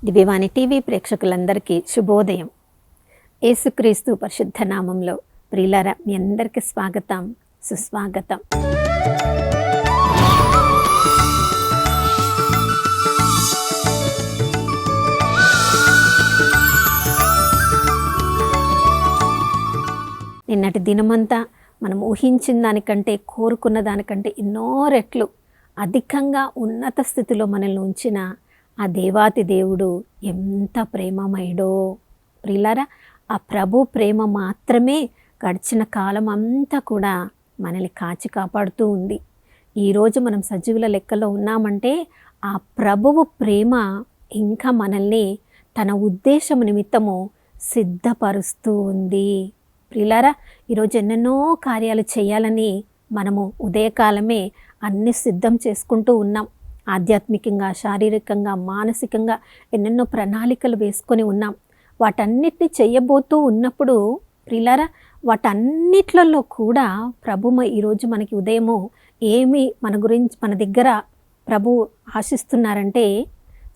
దివ్యవాణి TV ప్రేక్షకులందరికీ శుభోదయం. యేసుక్రీస్తు పరిశుద్ధ నామంలో ప్రియులారా, మీ అందరికీ స్వాగతం, సుస్వాగతం. నిన్నటి దినమంతా మనం ఊహించిన దానికంటే, కోరుకున్న దానికంటే ఎన్నో రెట్లు అధికంగా ఉన్నత స్థితిలో మనల్ని ఉంచిన ఆ దేవాతి దేవుడు ఎంత ప్రేమమయుడో. ప్రియులారా, ఆ ప్రభు ప్రేమ మాత్రమే గడిచిన కాలం అంతా కూడా మనల్ని కాచి కాపాడుతూ ఉంది. ఈరోజు మనం సజీవుల లెక్కలో ఉన్నామంటే ఆ ప్రభువు ప్రేమ ఇంకా మనల్ని తన ఉద్దేశం నిమిత్తము సిద్ధపరుస్తూ ఉంది. ప్రియులారా, ఈరోజు ఎన్నెన్నో కార్యాలు చేయాలని మనము ఉదయకాలమే అన్ని సిద్ధం చేసుకుంటూ ఉన్నాం. ఆధ్యాత్మికంగా, శారీరకంగా, మానసికంగా ఎన్నెన్నో ప్రణాళికలు వేసుకొని ఉన్నాం. వాటన్నిటిని చేయబోతూ ఉన్నప్పుడు ప్రియులారా, వాటన్నిట్లలో కూడా ప్రభు ఈరోజు మనకి ఉదయము ఏమి మన దగ్గర ప్రభు ఆశిస్తున్నారంటే,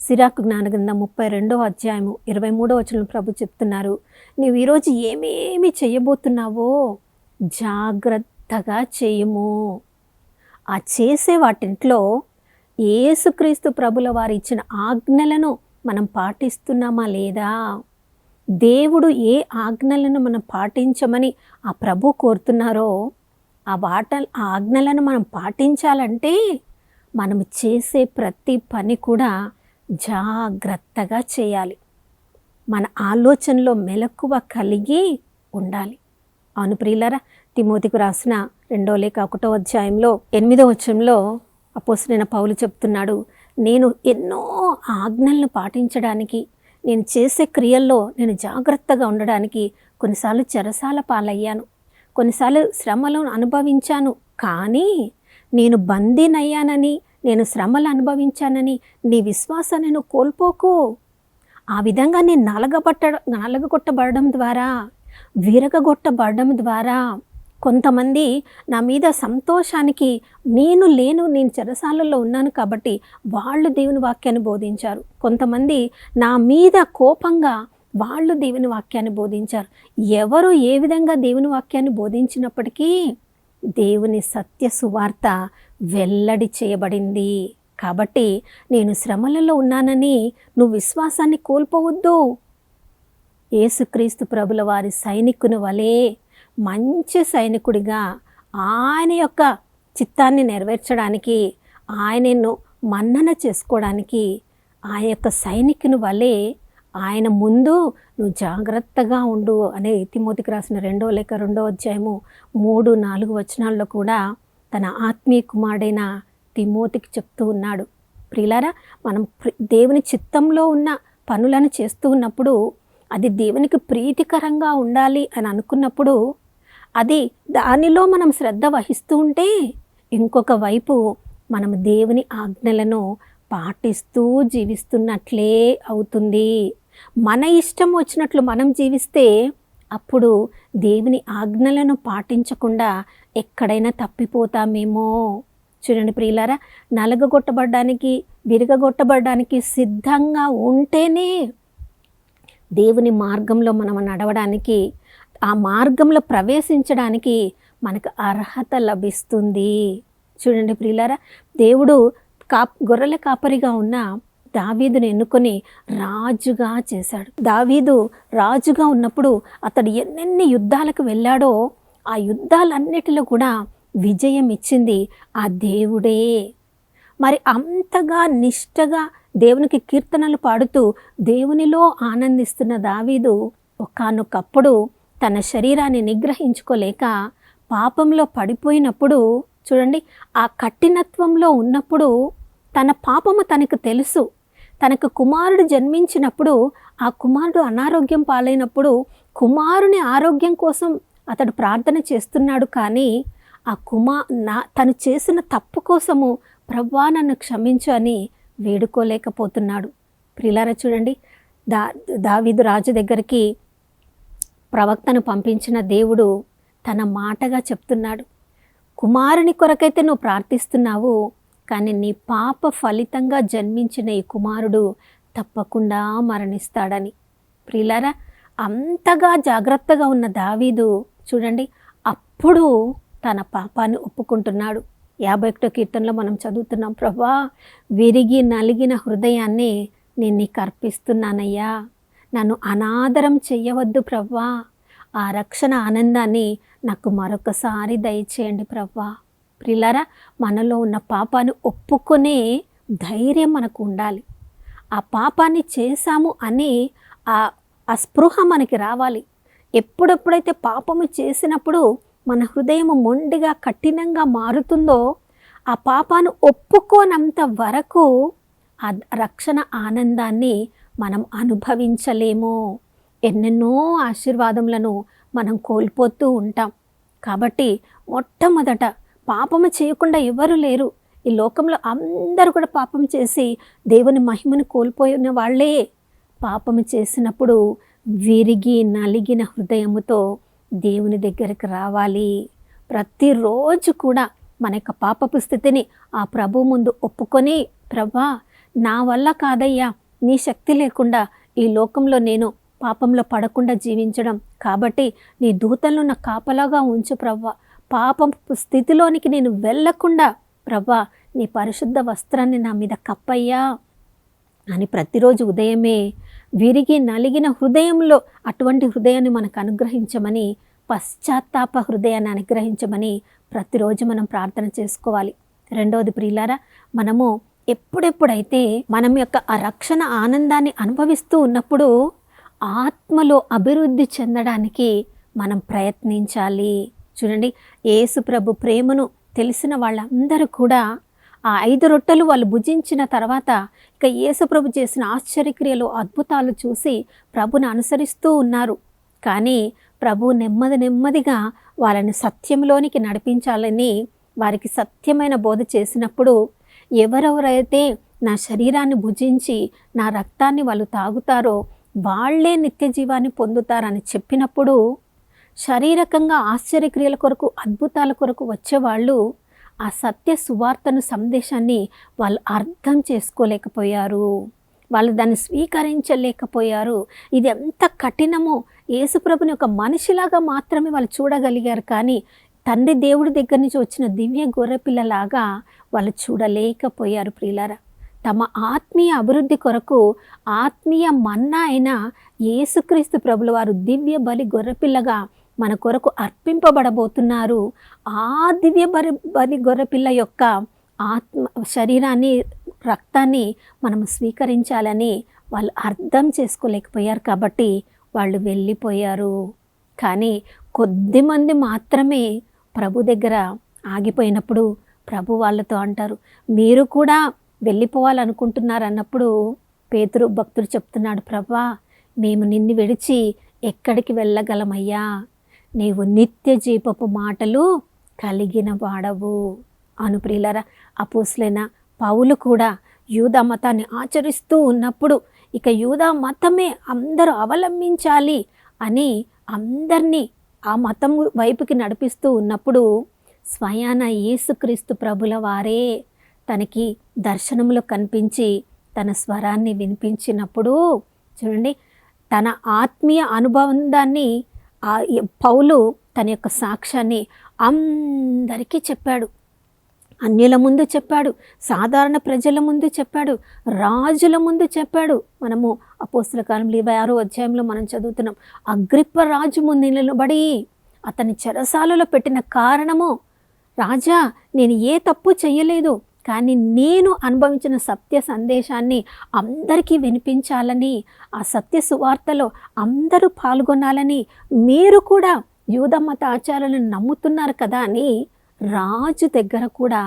సిరాకు జ్ఞానగ్రంథం 32వ అధ్యాయము 23వ వచనంలో ప్రభు చెప్తున్నారు, నీవు ఈరోజు ఏమేమి చేయబోతున్నావో జాగ్రత్తగా చేయము. ఆ చేసే వాటింట్లో యేసుక్రీస్తు ప్రభుల వారు ఇచ్చిన ఆజ్ఞలను మనం పాటిస్తున్నామా లేదా? దేవుడు ఏ ఆజ్ఞలను మనం పాటించమని ఆ ప్రభు కోరుతున్నారో ఆ ఆజ్ఞలను మనం పాటించాలంటే మనం చేసే ప్రతి పని కూడా జాగ్రత్తగా చేయాలి. మన ఆలోచనలో మెలకువ కలిగి ఉండాలి. అవును ప్రియులారా, తిమోతికి రాసిన 2వ లేఖ 1వ అధ్యాయంలో 8వ వచనంలో అపోస్తలుడైన పౌలు చెప్తున్నాడు, నేను ఎన్నో ఆజ్ఞలను పాటించడానికి, నేను చేసే క్రియల్లో నేను జాగ్రత్తగా ఉండడానికి కొన్నిసార్లు చెరసాల పాలయ్యాను, కొన్నిసార్లు శ్రమలను అనుభవించాను. కానీ నేను బందీనయ్యానని, నేను శ్రమలు అనుభవించానని నీ విశ్వాసాన్ని నువ్వు కోల్పోకు. ఆ విధంగా నేను నలగగొట్టబడడం ద్వారా, విరగగొట్టబడడం ద్వారా కొంతమంది నా మీద సంతోషానికి నేను చెరసాలలో ఉన్నాను కాబట్టి వాళ్ళు దేవుని వాక్యాన్ని బోధించారు. కొంతమంది నా మీద కోపంగా వాళ్ళు దేవుని వాక్యాన్ని బోధించారు. ఎవరు ఏ విధంగా దేవుని వాక్యాన్ని బోధించినప్పటికీ దేవుని సత్య సువార్త వెల్లడి చేయబడింది. కాబట్టి నేను శ్రమలలో ఉన్నానని నువ్వు విశ్వాసాన్ని కోల్పోవద్దు. యేసుక్రీస్తు ప్రభుల వారి సైనికుని వలె మంచి సైనికుడిగా ఆయన యొక్క చిత్తాన్ని నెరవేర్చడానికి, ఆయనను మన్నన చేసుకోవడానికి ఆయన యొక్క సైనికుని వలె ఆయన ముందు నువ్వు జాగ్రత్తగా ఉండు అనే తిమోతికి రాసిన 2వ లేఖ 2వ అధ్యాయము 3, 4 వచనాల్లో కూడా తన ఆత్మీయ కుమారుడైన తిమోతికి చెప్తూ ఉన్నాడు. ప్రియులారా, మనం దేవుని చిత్తంలో ఉన్న పనులను చేస్తూ ఉన్నప్పుడు అది దేవునికి ప్రీతికరంగా ఉండాలి అని అనుకున్నప్పుడు అది దానిలో మనం శ్రద్ధ వహిస్తూ ఉంటే ఇంకొక వైపు మనం దేవుని ఆజ్ఞలను పాటిస్తూ జీవిస్తున్నట్లే అవుతుంది. మన ఇష్టం వచ్చినట్లు మనం జీవిస్తే అప్పుడు దేవుని ఆజ్ఞలను పాటించకుండా ఎక్కడైనా తప్పిపోతామేమో. చూడండి ప్రియులారా, నలగగొట్టబడ్డానికి, విరగగొట్టబడ్డానికి సిద్ధంగా ఉంటేనే దేవుని మార్గంలో మనం నడవడానికి, ఆ మార్గంలో ప్రవేశించడానికి మనకు అర్హత లభిస్తుంది. చూడండి ప్రియులారా, దేవుడు గొర్రెల కాపరిగా ఉన్న దావీదును ఎన్నుకొని రాజుగా చేశాడు. దావీదు రాజుగా ఉన్నప్పుడు అతడు ఎన్నెన్ని యుద్ధాలకు వెళ్ళాడో ఆ యుద్ధాలన్నిటిలో కూడా విజయం ఇచ్చింది ఆ దేవుడే. మరి అంతగా నిష్టగా దేవునికి కీర్తనలు పాడుతూ దేవునిలో ఆనందిస్తున్న దావీదు ఒకానొకప్పుడు తన శరీరాన్ని నిగ్రహించుకోలేక పాపంలో పడిపోయినప్పుడు, చూడండి, ఆ కఠినత్వంలో ఉన్నప్పుడు తన పాపము తనకు తెలుసు. తనకు కుమారుడు జన్మించినప్పుడు ఆ కుమారుడు అనారోగ్యం పాలైనప్పుడు కుమారుని ఆరోగ్యం కోసం అతడు ప్రార్థన చేస్తున్నాడు. కానీ ఆ తను చేసిన తప్పు కోసము ప్రభువా నన్ను క్షమించు అని వేడుకోలేకపోతున్నాడు. ప్రియులారా, చూడండి, దావీదు రాజు దగ్గరికి ప్రవక్తను పంపించిన దేవుడు తన మాటగా చెప్తున్నాడు, కుమారుని కొరకైతే నువ్వు ప్రార్థిస్తున్నావు, కానీ నీ పాప ఫలితంగా జన్మించిన ఈ కుమారుడు తప్పకుండా మరణిస్తాడని. ప్రియులారా, అంతగా జాగ్రత్తగా ఉన్న దావీదు చూడండి, అప్పుడు తన పాపాన్ని ఒప్పుకుంటున్నాడు. 51వ కీర్తనలో మనం చదువుతున్నాం, ప్రభా విరిగి నలిగిన హృదయాన్ని నేను నీకు అర్పిస్తున్నానయ్యా, నన్ను అనాదరం చెయ్యవద్దు ప్రభా, ఆ రక్షణ ఆనందాన్ని నాకు మరొకసారి దయచేయండి ప్రభా. ప్రియులారా, మనలో ఉన్న పాపాన్ని ఒప్పుకునే ధైర్యం మనకు ఉండాలి. ఆ పాపాన్ని చేశాము అని ఆ స్పృహ మనకి రావాలి. ఎప్పుడెప్పుడైతే పాపము చేసినప్పుడు మన హృదయం మొండిగా కఠినంగా మారుతుందో, ఆ పాపాన్ని ఒప్పుకోనంత వరకు ఆ రక్షణ ఆనందాన్ని మనం అనుభవించలేము. ఎన్నెన్నో ఆశీర్వాదములను మనం కోల్పోతూ ఉంటాం. కాబట్టి మొట్టమొదట పాపము చేయకుండా ఎవరు లేరు. ఈ లోకంలో అందరూ కూడా పాపం చేసి దేవుని మహిమను కోల్పోయిన వాళ్ళే. పాపము చేసినప్పుడు విరిగి నలిగిన హృదయముతో దేవుని దగ్గరికి రావాలి. ప్రతిరోజు కూడా మన యొక్క పాపపు స్థితిని ఆ ప్రభు ముందు ఒప్పుకొని, ప్రభా నా వల్ల కాదయ్యా, నీ శక్తి లేకుండా ఈ లోకంలో నేను పాపంలో పడకుండా జీవించడం, కాబట్టి నీ దూతలను నా కాపలాగా ఉంచు ప్రభా, పాపపు స్థితిలోనికి నేను వెళ్ళకుండా ప్రభా నీ పరిశుద్ధ వస్త్రాన్ని నా మీద కప్పయ్యా అని ప్రతిరోజు ఉదయమే విరిగి నలిగిన హృదయంలో అటువంటి హృదయాన్ని మనకు అనుగ్రహించమని, పశ్చాత్తాప హృదయాన్ని అనుగ్రహించమని ప్రతిరోజు మనం ప్రార్థన చేసుకోవాలి. రెండవది ప్రియులారా, మనము ఎప్పుడెప్పుడైతే మనం యొక్క ఆ రక్షణ ఆనందాన్ని అనుభవిస్తూ ఉన్నప్పుడు ఆత్మలో అభివృద్ధి చెందడానికి మనం ప్రయత్నించాలి. చూడండి, యేసు ప్రభు ప్రేమను తెలిసిన వాళ్ళందరూ కూడా ఆ 5 రొట్టెలు వాళ్ళు భుజించిన తర్వాత ఇక యేసు ప్రభు చేసిన ఆశ్చర్యక్రియలు, అద్భుతాలు చూసి ప్రభుని అనుసరిస్తూ ఉన్నారు. కానీ ప్రభు నెమ్మదిగా వాళ్ళని సత్యంలోనికి నడిపించాలని వారికి సత్యమైన బోధ చేసినప్పుడు, ఎవరెవరైతే నా శరీరాన్ని భుజించి నా రక్తాన్ని వాళ్ళు తాగుతారో వాళ్ళే నిత్య జీవాన్ని పొందుతారని చెప్పినప్పుడు, శారీరకంగా ఆశ్చర్యక్రియల కొరకు, అద్భుతాల కొరకు వచ్చేవాళ్ళు ఆ సత్య సువార్తను, సందేశాన్ని వాళ్ళు అర్థం చేసుకోలేకపోయారు. వాళ్ళు దాన్ని స్వీకరించలేకపోయారు. ఇది ఎంత కఠినమో యేసుప్రభుని ఒక మనిషిలాగా మాత్రమే వాళ్ళు చూడగలిగారు. కానీ తండ్రి దేవుడి దగ్గర నుంచి వచ్చిన దివ్య గొర్రెపిల్లలాగా వాళ్ళు చూడలేకపోయారు. ప్రియులారా, తమ ఆత్మీయ అభివృద్ధి కొరకు ఆత్మీయ మన్నా అయిన యేసుక్రీస్తు ప్రభుల వారు దివ్య బలి గొర్రెపిల్లగా మన కొరకు అర్పింపబడబోతున్నారు. ఆ దివ్య బలి గొర్రెపిల్ల యొక్క శరీరాన్ని, రక్తాన్ని మనం స్వీకరించాలని వాళ్ళు అర్థం చేసుకోలేకపోయారు. కాబట్టి వాళ్ళు వెళ్ళిపోయారు. కానీ కొద్దిమంది మాత్రమే ప్రభు దగ్గర ఆగిపోయినప్పుడు ప్రభు వాళ్ళతో అంటారు, మీరు కూడా వెళ్ళిపోవాలనుకుంటున్నారు అన్నప్పుడు పేతురు భక్తుడు చెప్తున్నాడు, ప్రభా మేము నిన్ను విడిచి ఎక్కడికి వెళ్ళగలమయ్యా, నీవు నిత్య జీవపు మాటలు కలిగిన వాడవు అను. ప్రియులారా, అపోస్తలుడైన పౌలు కూడా యూదా మతాన్ని ఆచరిస్తూ ఉన్నప్పుడు ఇక యూదా మతమే అందరూ అవలంబించాలి అని అందరినీ ఆ మతం వైపుకి నడిపిస్తూ ఉన్నప్పుడు స్వయాన యేసుక్రీస్తు ప్రభుల వారే తనకి దర్శనంలో కనిపించి తన స్వరాన్ని వినిపించినప్పుడు చూడండి, తన ఆత్మీయ అనుబంధాన్ని పౌలు తన యొక్క సాక్ష్యాన్ని అందరికీ చెప్పాడు. అన్యుల ముందు చెప్పాడు, సాధారణ ప్రజల ముందు చెప్పాడు, రాజుల ముందు చెప్పాడు. మనము అపోస్తల కార్యములు 26వ అధ్యాయంలో మనం చదువుతున్నాం. అగ్రిప్ప రాజు ముందు నిలబడి అతని చెరసాలలో పెట్టిన కారణము, రాజా నేను ఏ తప్పు చేయలేదు, కానీ నేను అనుభవించిన సత్య సందేశాన్ని అందరికీ వినిపించాలని, ఆ సత్య సువార్తలో అందరూ పాల్గొనాలని, మీరు కూడా యూదా మత ఆచారాలను నమ్ముతున్నారు కదా అని రాజు దగ్గర కూడా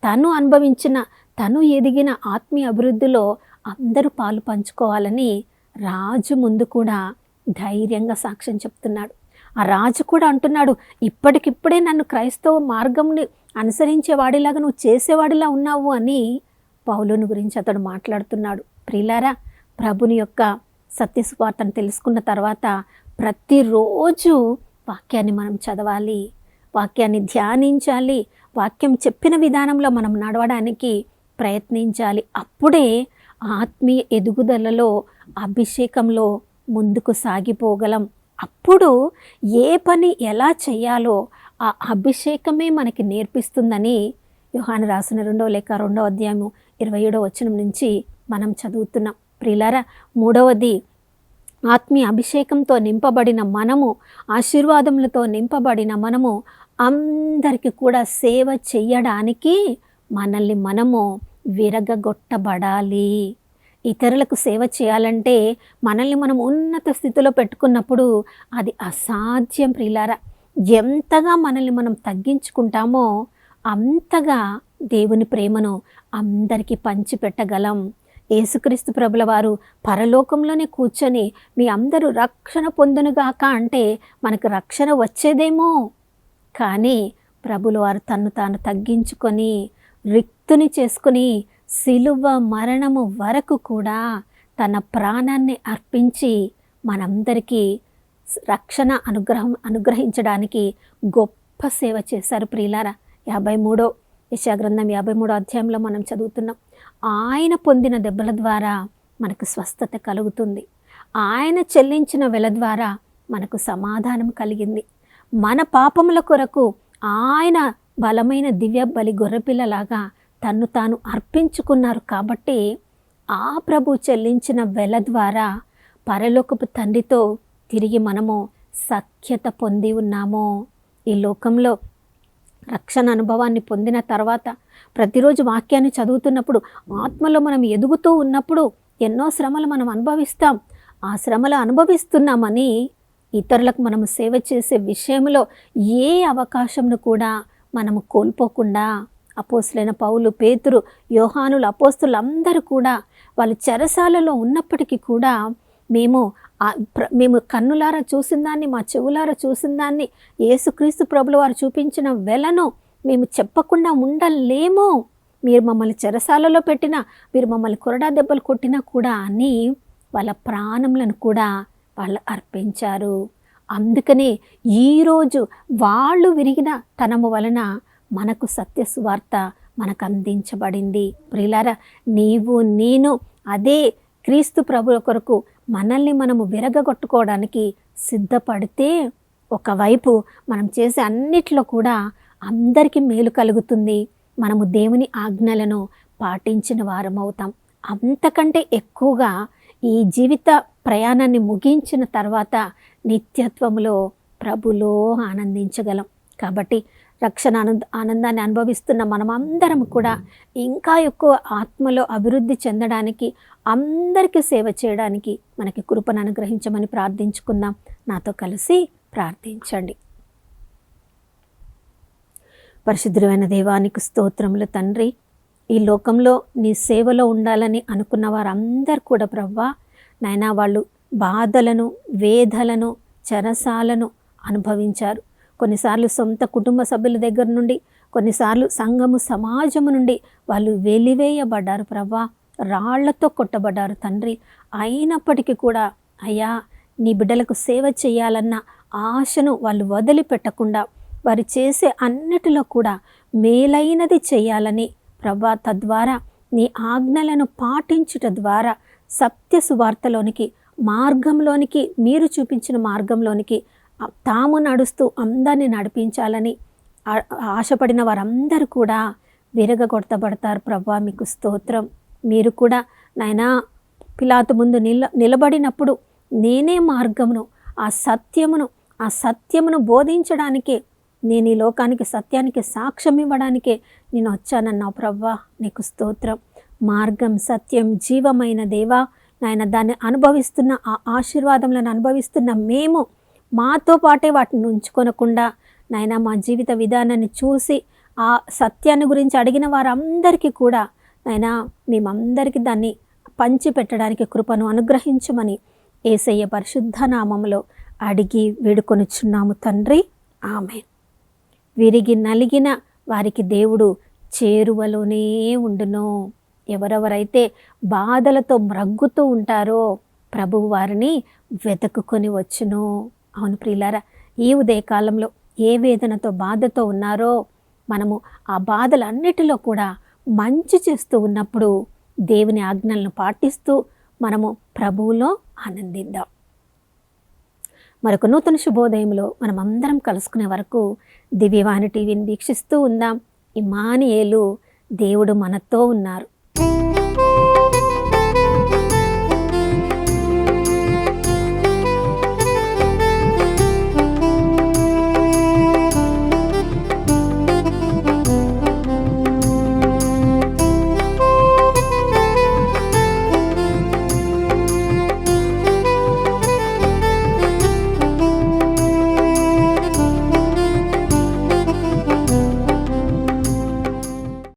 తను అనుభవించిన, తను ఎదిగిన ఆత్మీయ అభివృద్ధిలో అందరూ పాలు పంచుకోవాలని రాజు ముందు కూడా ధైర్యంగా సాక్ష్యం చెప్తున్నాడు. ఆ రాజు కూడా అంటున్నాడు, ఇప్పటికిప్పుడే నన్ను క్రైస్తవ మార్గంని అనుసరించేవాడిలాగా నువ్వు చేసేవాడిలా ఉన్నావు అని పౌలుని గురించి అతడు మాట్లాడుతున్నాడు. ప్రియులారా, ప్రభుని యొక్క సత్య సువార్తను తెలుసుకున్న తర్వాత ప్రతిరోజు వాక్యాన్ని మనం చదవాలి, వాక్యాన్ని ధ్యానించాలి, వాక్యం చెప్పిన విధానంలో మనం నడవడానికి ప్రయత్నించాలి. అప్పుడే ఆత్మీయ ఎదుగుదలలో, అభిషేకంలో ముందుకు సాగిపోగలం. అప్పుడు ఏ పని ఎలా చేయాలో ఆ అభిషేకమే మనకి నేర్పిస్తుందని యోహాను రాసిన 2వ లేఖ 2వ అధ్యాయము 27వ వచనం నుంచి మనం చదువుతున్నాం. ప్రియులారా, మూడవది, ఆత్మీయ అభిషేకంతో నింపబడిన మనము, ఆశీర్వాదములతో నింపబడిన మనము అందరికీ కూడా సేవ చెయ్యడానికి మనల్ని మనము విరగగొట్టబడాలి. ఇతరులకు సేవ చేయాలంటే మనల్ని మనం ఉన్నత స్థితిలో పెట్టుకున్నప్పుడు అది అసాధ్యం. ప్రియులారా, ఎంతగా మనల్ని మనం తగ్గించుకుంటామో అంతగా దేవుని ప్రేమను అందరికీ పంచిపెట్టగలం. యేసుక్రీస్తు ప్రభుల వారు పరలోకంలోనే కూర్చొని మీ అందరూ రక్షణ పొందునుగాక అంటే మనకు రక్షణ వచ్చేదేమో, కానీ ప్రభుల వారు తన్ను తాను తగ్గించుకొని రిక్తుని చేసుకుని సిలువ మరణము వరకు కూడా తన ప్రాణాన్ని అర్పించి మనందరికీ రక్షణ అనుగ్రహించడానికి గొప్ప సేవ చేశారు. ప్రియులారా, 53 యెషయా గ్రంథం 53వ అధ్యాయంలో మనం చదువుతున్నాం. ఆయన పొందిన దెబ్బల ద్వారా మనకు స్వస్థత కలుగుతుంది. ఆయన చెల్లించిన వెల ద్వారా మనకు సమాధానం కలిగింది. మన పాపముల కొరకు ఆయన బలమైన దివ్య బలి గొర్రెపిల్లలాగా తన్ను తాను అర్పించుకున్నారు. కాబట్టి ఆ ప్రభు చెల్లించిన వెల ద్వారా పరలోకపు తండ్రితో తిరిగి మనము సఖ్యత పొంది ఉన్నాము. ఈ లోకంలో రక్షణ అనుభవాన్ని పొందిన తర్వాత ప్రతిరోజు వాక్యాన్ని చదువుతున్నప్పుడు, ఆత్మలో మనం ఎదుగుతూ ఉన్నప్పుడు ఎన్నో శ్రమలు మనం అనుభవిస్తాం. ఆ శ్రమలు అనుభవిస్తున్నామని ఇతరులకు మనము సేవ చేసే విషయంలో ఏ అవకాశంను కూడా మనము కోల్పోకుండా, అపోస్తులైన పౌలు, పేతురు, యోహానులు, అపోస్తులు అందరూ కూడా వాళ్ళు చెరసాలలో ఉన్నప్పటికీ కూడా మేము కన్నులారా చూసిన దాన్ని, మా చెవులారా చూసిన దాన్ని, యేసుక్రీస్తు ప్రభుల వారు చూపించిన వెలను మేము చెప్పకుండా ఉండలేము. మీరు మమ్మల్ని చెరసాలలో పెట్టినా, మీరు మమ్మల్ని కొరడా దెబ్బలు కొట్టినా కూడా అని వాళ్ళ ప్రాణములను కూడా వాళ్ళు అర్పించారు. అందుకనే ఈరోజు వాళ్ళు విరిగిన తనము వలన మనకు సత్య సువార్త మనకు అందించబడింది. ప్రియులారా, నీవు నేను అదే క్రీస్తు ప్రభుల కొరకు మనల్ని మనము విరగగొట్టుకోవడానికి సిద్ధపడితే ఒకవైపు మనం చేసే అన్నిట్లో కూడా అందరికీ మేలు కలుగుతుంది. మనము దేవుని ఆజ్ఞలను పాటించిన వారమవుతాం. అంతకంటే ఎక్కువగా ఈ జీవిత ప్రయాణాన్ని ముగించిన తర్వాత నిత్యత్వములో ప్రభులో ఆనందించగలం. కాబట్టి రక్షణ ఆనందాన్ని అనుభవిస్తున్న మనమందరం కూడా ఇంకా ఎక్కువ ఆత్మలో అభివృద్ధి చెందడానికి, అందరికీ సేవ చేయడానికి మనకి కృపను అనుగ్రహించమని ప్రార్థించుకుందాం. నాతో కలిసి ప్రార్థించండి. పరిశుద్ధమైన దేవానికి స్తోత్రములు తండ్రి. ఈ లోకంలో నీ సేవలో ఉండాలని అనుకున్న వారందరూ కూడా ప్రభువా నాయనా, వాళ్ళు బాధలను, వేదలను, చెరసాలను అనుభవించారు. కొన్నిసార్లు సొంత కుటుంబ సభ్యుల దగ్గర నుండి, కొన్నిసార్లు సంఘము, సమాజము నుండి వాళ్ళు వెలివేయబడ్డారు ప్రభువా, రాళ్లతో కొట్టబడ్డారు తండ్రి. అయినప్పటికీ కూడా అయ్యా, నీ బిడ్డలకు సేవ చేయాలన్న ఆశను వాళ్ళు వదిలిపెట్టకుండా వారు చేసే అన్నిటిలో కూడా మేలైనది చేయాలని ప్రభువా, తద్వారా నీ ఆజ్ఞలను పాటించుట ద్వారా సత్య సువార్తలోనికి, మార్గంలోనికి, మీరు చూపించిన మార్గంలోనికి తాము నడుస్తూ అందరినీ నడిపించాలని ఆశపడిన వారందరూ కూడా విరగగొట్టబడతారు. ప్రభువా, మీకు స్తోత్రం. మీరు కూడా నాయనా పిలాతు ముందు నిలబడినప్పుడు నేనే మార్గమును, ఆ సత్యమును బోధించడానికే, నేను ఈ లోకానికి సత్యానికి సాక్ష్యం ఇవ్వడానికే నేను వచ్చానన్నావు. ప్రభువా, నీకు స్తోత్రం. మార్గం, సత్యం, జీవమైన దేవా నాయన, దాన్ని అనుభవిస్తున్న ఆ ఆశీర్వాదములను అనుభవిస్తున్న మేము మాతో పాటే వాటిని ఉంచుకొనకుండా నాయన, మా జీవిత విధానాన్ని చూసి ఆ సత్యాన్ని గురించి అడిగిన వారందరికీ కూడా నాయన మేమందరికీ దాన్ని పంచిపెట్టడానికి కృపను అనుగ్రహించమని యేసయ్య పరిశుద్ధ నామములో అడిగి వేడుకొనుచున్నాము తండ్రి. ఆమేన్. విరిగి నలిగిన వారికి దేవుడు చేరువలోనే ఉండును. ఎవరెవరైతే బాధలతో మ్రగ్గుతూ ఉంటారో ప్రభువు వారిని వెతుకుకొని వచ్చును. అవును ప్రియులారా, ఈ ఉదయకాలంలో ఏ వేదనతో, బాధతో ఉన్నారో మనము ఆ బాధలన్నిటిలో కూడా మంచి చేస్తూ ఉన్నప్పుడు దేవుని ఆజ్ఞలను పాటిస్తూ మనము ప్రభువులో ఆనందిద్దాం. మరొక నూతన శుభోదయంలో మనం అందరం కలుసుకునే వరకు దివ్యవాణి టీవీని వీక్షిస్తూ ఉందాం. ఇమ్మానుయేలు, దేవుడు మనతో ఉన్నారు.